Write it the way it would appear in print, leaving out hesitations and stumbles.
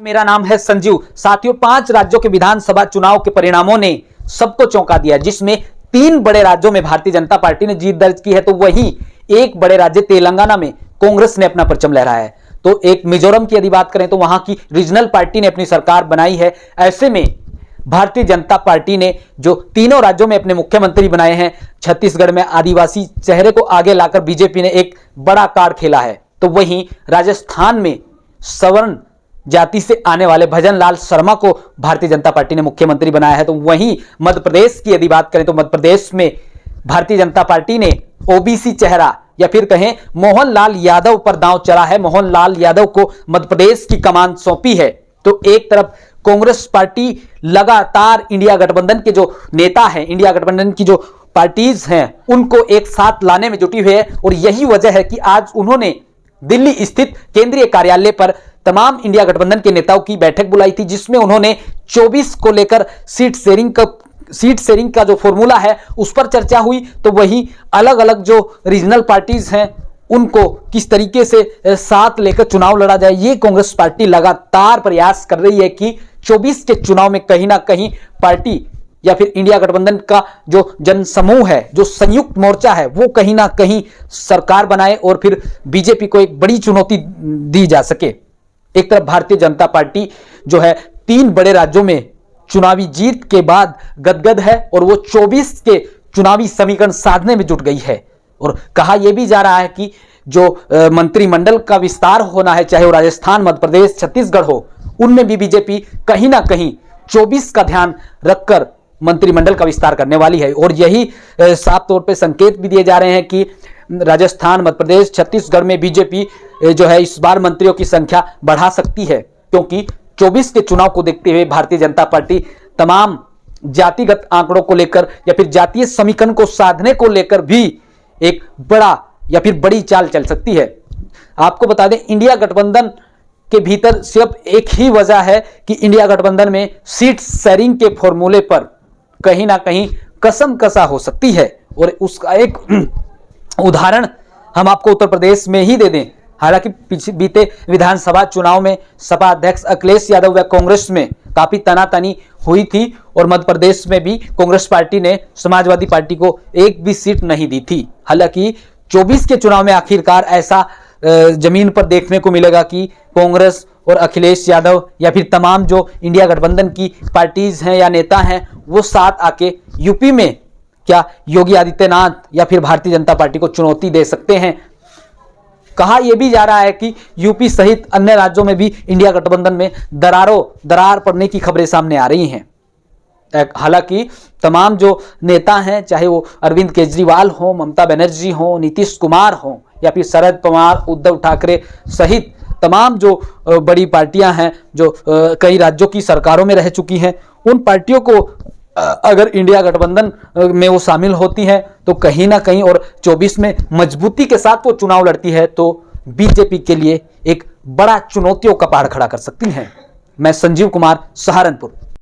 मेरा नाम है संजीव। साथियों, 5 राज्यों के विधानसभा चुनाव के परिणामों ने सबको चौंका दिया, जिसमें 3 बड़े राज्यों में भारतीय जनता पार्टी ने जीत दर्ज की है, तो वहीं एक बड़े राज्य तेलंगाना में कांग्रेस ने अपना परचम लहराया है। तो एक मिजोरम की यदि बात करें तो वहां की रीजनल पार्टी ने अपनी सरकार बनाई है। ऐसे में भारतीय जनता पार्टी ने जो तीनों राज्यों में अपने मुख्यमंत्री बनाए हैं, छत्तीसगढ़ में आदिवासी चेहरे को आगे लाकर बीजेपी ने एक बड़ा कार्ड खेला है। तो वहीं राजस्थान में सवर्ण जाति से आने वाले भजन लाल शर्मा को भारतीय जनता पार्टी ने मुख्यमंत्री बनाया है। तो वहीं मध्य प्रदेश की यदि बात करें तो मध्य प्रदेश में भारतीय जनता पार्टी ने ओबीसी चेहरा या फिर कहें मोहनलाल यादव पर दांव चला है। मोहनलाल यादव को मध्य प्रदेश की कमान सौंपी है। तो एक तरफ कांग्रेस पार्टी लगातार इंडिया गठबंधन के जो नेता हैं, इंडिया गठबंधन की जो पार्टीज हैं, उनको एक साथ लाने में जुटी हुई है और यही वजह है कि आज उन्होंने दिल्ली स्थित केंद्रीय कार्यालय पर तमाम इंडिया गठबंधन के नेताओं की बैठक बुलाई थी, जिसमें उन्होंने 24 को लेकर सीट शेयरिंग का जो फॉर्मूला है उस पर चर्चा हुई। तो वही अलग अलग जो रीजनल पार्टीज हैं उनको किस तरीके से साथ लेकर चुनाव लड़ा जाए, ये कांग्रेस पार्टी लगातार प्रयास कर रही है कि 24 के चुनाव में कहीं ना कहीं पार्टी या फिर इंडिया गठबंधन का जो जनसमूह है, जो संयुक्त मोर्चा है, वो कहीं ना कहीं सरकार बनाए और फिर बीजेपी को एक बड़ी चुनौती दी जा सके। एक तरफ भारतीय जनता पार्टी जो है 3 बड़े राज्यों में चुनावी जीत के बाद गदगद है और वो 24 के चुनावी समीकरण साधने में जुट गई है। और कहा यह भी जा रहा है कि जो मंत्रिमंडल का विस्तार होना है, चाहे वो राजस्थान, मध्य प्रदेश, छत्तीसगढ़ हो, उनमें भी बीजेपी कहीं ना कहीं 24 का ध्यान रखकर मंत्रिमंडल का विस्तार करने वाली है। और यही साफ तौर पे संकेत भी दिए जा रहे हैं कि राजस्थान, मध्य प्रदेश, छत्तीसगढ़ में बीजेपी जो है इस बार मंत्रियों की संख्या बढ़ा सकती है, क्योंकि 24 के चुनाव को देखते हुए भारतीय जनता पार्टी तमाम जातिगत आंकड़ों को लेकर या फिर जातीय समीकरण को साधने को लेकर भी एक बड़ा या फिर बड़ी चाल चल सकती है। आपको बता दें, इंडिया गठबंधन के भीतर सिर्फ एक ही वजह है कि इंडिया गठबंधन में सीट शेयरिंग के फॉर्मूले पर कहीं ना कहीं कसम कसा हो सकती है। और उसका एक उदाहरण हम आपको उत्तर प्रदेश में ही दे दें। हालांकि बीते विधानसभा चुनाव में सपा अध्यक्ष अखिलेश यादव व कांग्रेस में काफी तनातनी हुई थी और मध्य प्रदेश में भी कांग्रेस पार्टी ने समाजवादी पार्टी को एक भी सीट नहीं दी थी। हालांकि 24 के चुनाव में आखिरकार ऐसा जमीन पर देखने को मिलेगा कि कांग्रेस और अखिलेश यादव या फिर तमाम जो इंडिया गठबंधन की पार्टीज हैं या नेता हैं, वो साथ आके यूपी में क्या योगी आदित्यनाथ या फिर भारतीय जनता पार्टी को चुनौती दे सकते हैं। कहा यह भी जा रहा है कि यूपी सहित अन्य राज्यों में भी इंडिया गठबंधन में दरार पड़ने की खबरें सामने आ रही हैं। हालांकि तमाम जो नेता हैं, चाहे वो अरविंद केजरीवाल हो, ममता बनर्जी हो, नीतीश कुमार हो या फिर शरद पवार, उद्धव ठाकरे सहित तमाम जो बड़ी पार्टियां हैं जो कई राज्यों की सरकारों में रह चुकी हैं, उन पार्टियों को अगर इंडिया गठबंधन में वो शामिल होती हैं तो कहीं ना कहीं और 24 में मजबूती के साथ वो चुनाव लड़ती है तो बीजेपी के लिए एक बड़ा चुनौतियों का पहाड़ खड़ा कर सकती हैं। मैं संजीव कुमार, सहारनपुर।